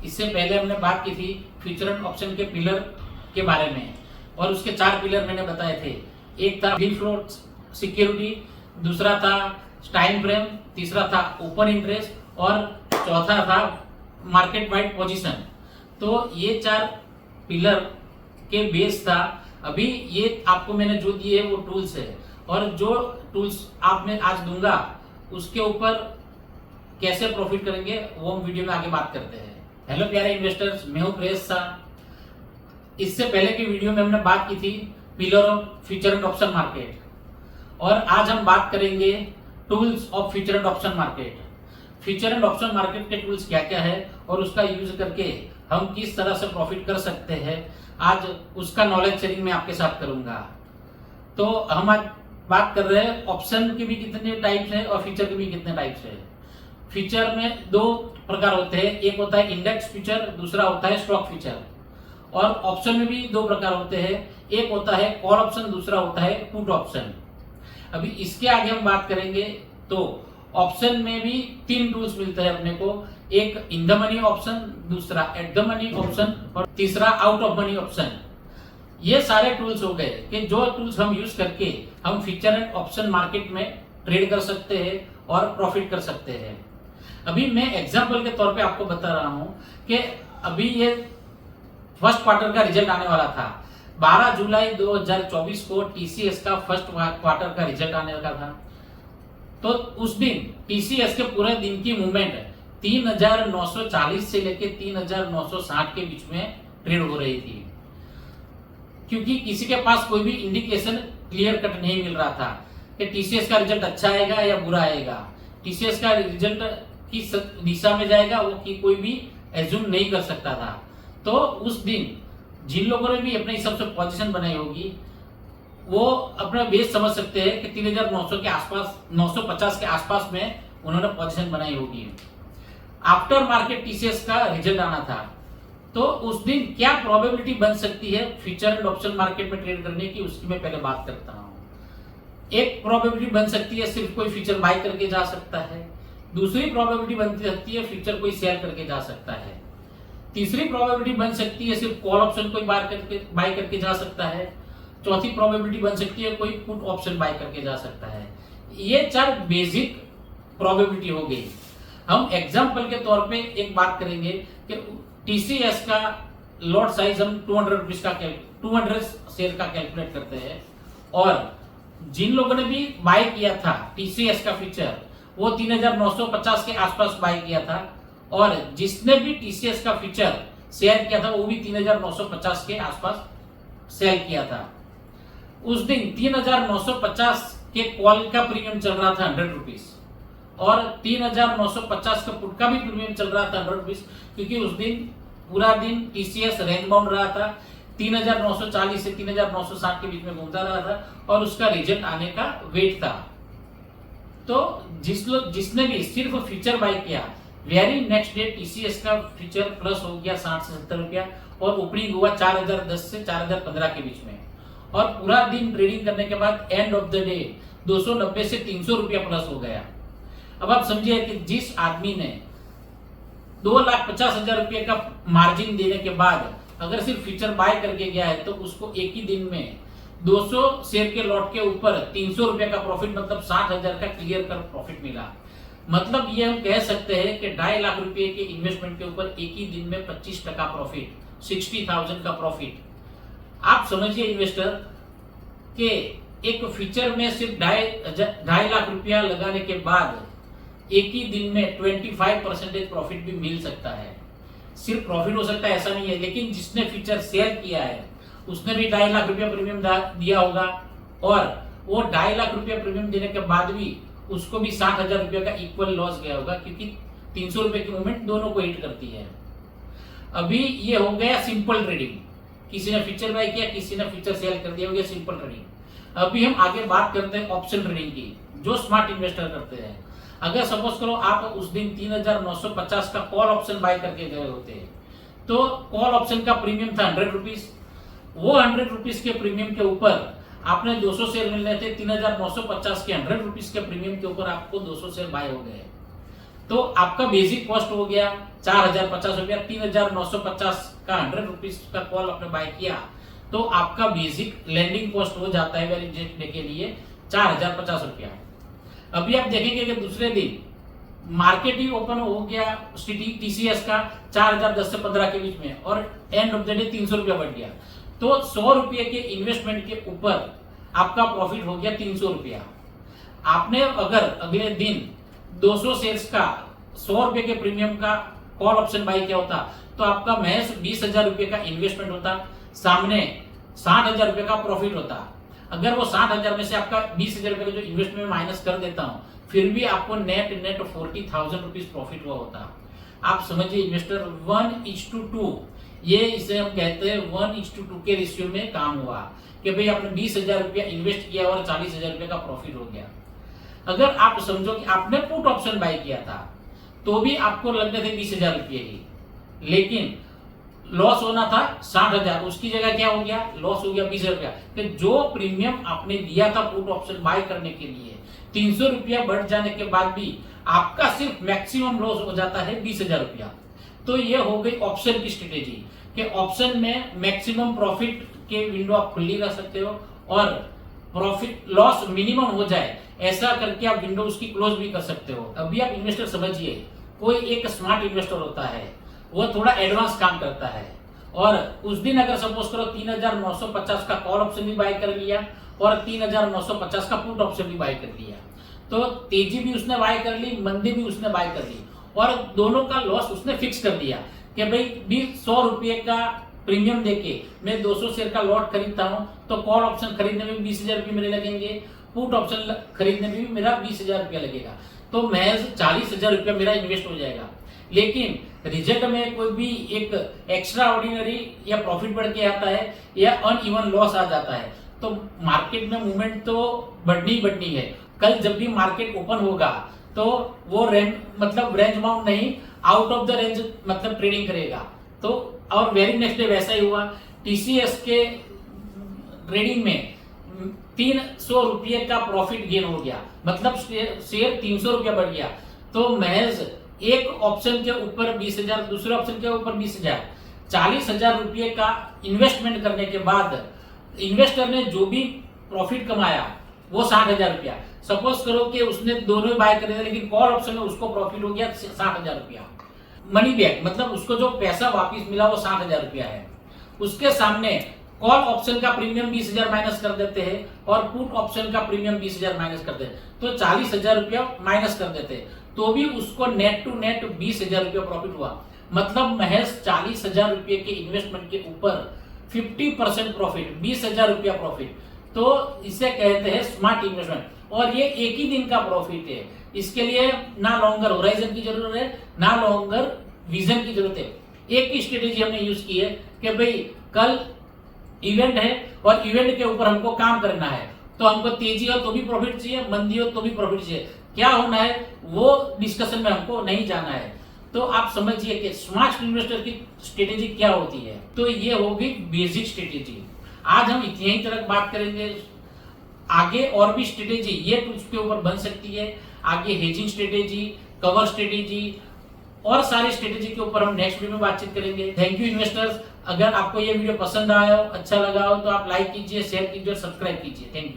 इससे पहले हमने बात की थी फ्यूचर एंड ऑप्शन के पिलर के बारे में और उसके 4 पिलर मैंने बताए थे। एक था फ्री फ्लोट सिक्योरिटी, दूसरा था टाइम फ्रेम, तीसरा था ओपन इंटरेस्ट और चौथा था मार्केट वाइड पोजीशन। तो ये 4 पिलर के बेस था। अभी ये आपको मैंने जो दिए वो टूल्स है और जो टूल्स आप मैं आज दूंगा उसके ऊपर कैसे प्रॉफिट करेंगे वो हम वीडियो में आगे बात करते हैं। हेलो प्यारे इन्वेस्टर्स, मैं हूं प्रेस शाह। इससे पहले की वीडियो में हमने बात की थी pillar of future and option market और आज हम बात करेंगे tools of future and option market. Future and option market के टूल्स क्या क्या है और उसका यूज करके हम किस तरह से प्रॉफिट कर सकते हैं, आज उसका नॉलेज शेयरिंग मैं आपके साथ करूंगा। तो हम आज बात कर रहे हैं ऑप्शन के भी कितने टाइप्स हैं और फ्यूचर के भी कितने टाइप्स हैं। फ्यूचर में 2 प्रकार होते हैं, एक होता है इंडेक्स फ्यूचर, दूसरा होता है स्टॉक फ्यूचर। और ऑप्शन में भी 2 प्रकार होते हैं, एक होता है कॉल ऑप्शन, दूसरा होता है पुट ऑप्शन। अभी इसके आगे हम बात करेंगे तो ऑप्शन में भी 3 टूल्स मिलते हैं अपने को, एक इन द मनी ऑप्शन, दूसरा एट द मनी ऑप्शन और तीसरा आउट ऑफ मनी ऑप्शन। ये सारे टूल्स हो गए कि जो टूल्स हम यूज करके हम फ्यूचर एंड ऑप्शन मार्केट में ट्रेड कर सकते हैं और प्रॉफिट कर सकते हैं। अभी मैं एग्जांपल के तौर पे आपको बता रहा हूं कि अभी ये फर्स्ट क्वार्टर का रिजल्ट आने वाला था। 12 जुलाई 2024 को टीसीएस का फर्स्ट क्वार्टर का रिजल्ट आने वाला था। तो उस दिन टीसीएस के पूरे दिन की मूवमेंट 3940 से लेके 3960 के बीच में ट्रेड हो रही थी, क्योंकि किसी के पास कोई भी इंडिकेशन क्लियर कट नहीं मिल रहा था कि टीसीएस का रिजल्ट अच्छा आएगा या बुरा आएगा, टीसीएस का रिजल्ट किस दिशा में जाएगा वो की कोई भी एज्यूम नहीं कर सकता था। तो उस दिन जिन लोगों ने भी अपने हिसाब से पोजीशन बनाई होगी वो अपना बेस समझ सकते हैं कि 3900 के आसपास, 950 के आसपास में उन्होंने पोजीशन बनाई होगी। आफ्टर मार्केट टीसीएस का रिजल्ट आना था, तो उस दिन क्या प्रोबेबिलिटी बन सकती है फ्यूचर एंड ऑप्शन मार्केट में ट्रेड करने की, उसकी मैं पहले बात करता हूं। एक प्रोबेबिलिटी बन सकती है सिर्फ कोई फ्यूचर बाय करके जा सकता है, दूसरी प्रोबेबिलिटी बन सकती है फ्यूचर कोई सेल करके जा सकता है, तीसरी प्रोबेबिलिटी बन सकती है सिर्फ कॉल ऑप्शन कोई बाय करके जा सकता है, चौथी प्रोबेबिलिटी बन सकती है कोई पुट ऑप्शन बाय करके जा सकता है। ये 4 बेसिक प्रोबेबिलिटी हो गई। हम एग्जांपल के तौर पे एक बात करेंगे कि टीसीएस का लॉट साइज हम 200 रुपीज का 200 शेयर का कैलकुलेट करते हैं और जिन लोगों ने भी बाय किया था टीसीएस का फ्यूचर वो 3950 के आसपास बाय किया था और जिसने भी टीसीएस का फ्यूचर शेयर किया था वो भी 3950 के आसपास सेल किया था। उस दिन 3950 के कॉल का प्रीमियम चल रहा था 100 रुपीज और 3950 का पुट का भी प्रीमियम चल रहा था 100 रुपीज, क्योंकि उस दिन पूरा दिन टीसीएस रेंज बाउंड रहा था, 3940 से 3960 के बीच में घूमता रहा था और उसका रिजल्ट आने का वेट था। तो जिसने भी सिर्फ फ्यूचर बाय किया, वेरी नेक्स्ट डे टीसीएस का फ्यूचर प्लस हो गया 60 से 70 रुपया और ओपनिंग हुआ 4010 से 4015 के बीच में और पूरा दिन ट्रेडिंग करने के बाद एंड ऑफ द डे 290 से 300 रुपया प्लस हो गया। अब आप समझिए कि जिस आदमी ने 2,50,000 रुपये का मार्जिन देने के बाद अगर सिर्फ फ्यूचर बाय करके गया है तो उसको एक ही दिन में 200 शेयर के लॉट के ऊपर 300 रुपये का प्रॉफिट, मतलब 60,000 का क्लियर कर प्रॉफिट मिला। मतलब ये हम कह सकते हैं कि 2.5 लाख रुपए के इन्वेस्टमेंट के ऊपर एक ही दिन में 25% प्रॉफिट, 60,000 का प्रॉफिट। आप समझिए इन्वेस्टर कि एक फ्यूचर में सिर्फ 2.5 लाख रुपया लगाने के बाद एक ही दिन में 25% प्रॉफिट भी मिल सकता है। सिर्फ प्रॉफिट हो सकता है ऐसा नहीं है, लेकिन जिसने फ्यूचर सेल किया है उसने भी 2.5 लाख रुपया प्रीमियम दिया होगा और वो 2.5 लाख रुपया प्रीमियम देने के बाद भी उसको भी 60,000 रुपया का इक्वल लॉस गया होगा, क्योंकि 300 रुपए की मूवमेंट दोनों को हिट करती है। अभी ये हो गया सिंपल ट्रेडिंग, किसी ने फ्यूचर बाय किया, किसी ने फ्यूचर सेल कर दिया, हो गया सिंपल ट्रेडिंग। अभी हम आगे बात करते हैं ऑप्शन ट्रेडिंग की, जो स्मार्ट इन्वेस्टर करते हैं। अगर सपोज करो आप उस दिन 3950 का कॉल ऑप्शन बाय करके गए होते तो कॉल ऑप्शन का प्रीमियम था 100 रुपीज, वो 100 रुपीज के प्रीमियम के ऊपर आपने 200 शेयर मिलने थे, 3950 के 100 रुपीज के प्रीमियम के ऊपर आपको 200 शेयर बाय हो गए। तो आपका बेसिक कॉस्ट हो गया 4050 रुपया, 3950 का 100 रुपीज का कॉल आपने बाय किया, तो आपका बेसिक लैंडिंग कॉस्ट हो जाता है वैलिडेट के लिए 4050 रुपया। अभी आप देखेंगे कि दूसरे दिन मार्केट ही ओपन हो गया टीसीएस का 4010 से 15 के बीच में, और एंड ऑफ द डे 300 रुपया बढ़ गया। तो 100 रुपये के इन्वेस्टमेंट के ऊपर आपका प्रॉफिट हो गया 300 रुपया। आपने अगर अगले दिन 200 शेयर्स का 100 रुपये के प्रीमियम का कॉल ऑप्शन बाय किया होता, तो आपका महज 20,000 रुपये का इन्वेस्टमेंट होता, सामने 60,000 रुपये का प्रॉफिट होता। अगर वो 60,000 में से आपका 20,000 रुपये का जो इन्वेस्टमेंट माइनस कर देता हूं, फिर भी आपको नेट 40,000 रुपीज प्रॉफिट हुआ होता। आप समझिए इन्वेस्टर 1:2, ये इसे हम कहते हैं 1:2 के रेशियो में काम हुआ कि भाई आपने 20,000 रुपया इन्वेस्ट किया और 40,000 रुपये का प्रॉफिट हो गया। अगर आप समझो कि आपने पुट ऑप्शन बाय किया था, तो भी आपको लगने थे 20,000 रुपये ही, लेकिन लॉस होना था 60,000, उसकी जगह क्या हो गया, लॉस हो गया 20,000 रुपया। तो जो प्रीमियम आपने दिया था पुट ऑप्शन बाय करने के लिए 300 रुपया बढ़ जाने के बाद भी आपका सिर्फ मैक्सिमम लॉस हो जाता है 20,000 रुपया। तो ये हो गई ऑप्शन की स्ट्रेटेजी कि ऑप्शन में मैक्सिमम प्रॉफिट के विंडो आप खुली रख सकते हो, और प्रॉफिट लॉस मिनिमम हो जाए ऐसा करके आप विंडो उसकी क्लोज भी कर सकते हो। अभी आप इन्वेस्टर समझिए, कोई एक स्मार्ट इन्वेस्टर होता है, वो थोड़ा एडवांस काम करता है, और उस दिन अगर सपोज करो 3,950 का कॉल ऑप्शन भी बाय कर लिया और 3,950 का पुट ऑप्शन भी बाय कर लिया, तो तेजी भी उसने बाय कर ली, मंदी भी उसने बाय कर ली, और दोनों का लॉस उसने फिक्स कर दिया कि भाई 100 रुपये का प्रीमियम देके मैं 200 शेयर का लॉट खरीदता हूं, तो कॉल ऑप्शन खरीदने में 20,000 रुपये मेरे लगेंगे, पुट ऑप्शन खरीदने में भी मेरा 20,000 रुपया लगेगा, तो महज 40,000 रुपया मेरा इन्वेस्ट हो जाएगा। लेकिन रिजल्ट में कोई भी एक एक्स्ट्रा ऑर्डिनरी या प्रॉफिट बढ़ के आता है या अनइवन लॉस आ जाता है, तो मार्केट में मूवमेंट तो बढ़नी है। कल जब भी मार्केट ओपन होगा तो वो रेंज बाउंड नहीं, आउट ऑफ द रेंज मतलब ट्रेडिंग करेगा। तो और वेरी नेक्स्ट डे वैसा ही हुआ, टीसीएस के ट्रेडिंग में 300 रुपये का प्रॉफिट गेन हो गया, मतलब शेयर 300 रुपया बढ़ गया। तो महज एक ऑप्शन के ऊपर 20,000, दूसरे ऑप्शन के ऊपर 20,000, 40,000 रुपये का इन्वेस्टमेंट करने के बाद इन्वेस्टर ने जो भी प्रॉफिट कमाया वो 60,000 रुपया। सपोज करो कि उसने दोनों बाय करे थे, लेकिन कॉल ऑप्शन में उसको प्रॉफिट हो गया 60,000 रुपया मनी बैक, मतलब उसको जो पैसा वापिस मिला वो 60,000 रुपया है। उसके सामने कॉल ऑप्शन का प्रीमियम 20,000 माइनस कर देते हैं और पुट ऑप्शन का प्रीमियम 20,000 माइनस कर देते हैं, तो 40,000 रुपया माइनस कर देते हैं, तो भी उसको नेट टू नेट 20,000 रुपया प्रॉफिट हुआ। मतलब महज 40,000 रुपये के इन्वेस्टमेंट के ऊपर 50% प्रॉफिट, 20,000 रुपया प्रॉफिट। तो इसे कहते हैं स्मार्ट इन्वेस्टमेंट, और ये एक ही दिन का प्रॉफिट है। इसके लिए ना लॉन्गर होराइजन की जरूरत है, ना लॉन्गर विजन की जरूरत है। एक ही स्ट्रेटेजी हमने यूज की है कि भाई कल इवेंट है और इवेंट के ऊपर हमको काम करना है, तो हमको तेजी हो तो भी प्रॉफिट चाहिए, मंदी हो तो भी प्रॉफिट चाहिए। क्या होना है वो डिस्कशन में हमको नहीं जाना है। तो आप समझिए कि स्मार्ट इन्वेस्टर की स्ट्रेटेजी क्या होती है। तो ये होगी बेसिक स्ट्रेटेजी। आज हम इतनी ही तरह बात करेंगे, आगे और भी स्ट्रेटेजी ये उसके ऊपर बन सकती है। आगे हेजिंग स्ट्रेटेजी, कवर स्ट्रेटेजी और सारी स्ट्रेटेजी के ऊपर हम नेक्स्ट वीडियो में बातचीत करेंगे। Thank you investors. अगर आपको ये वीडियो पसंद आया हो, अच्छा लगा हो, तो आप लाइक कीजिए, शेयर कीजिए और सब्सक्राइब कीजिए। Thank you.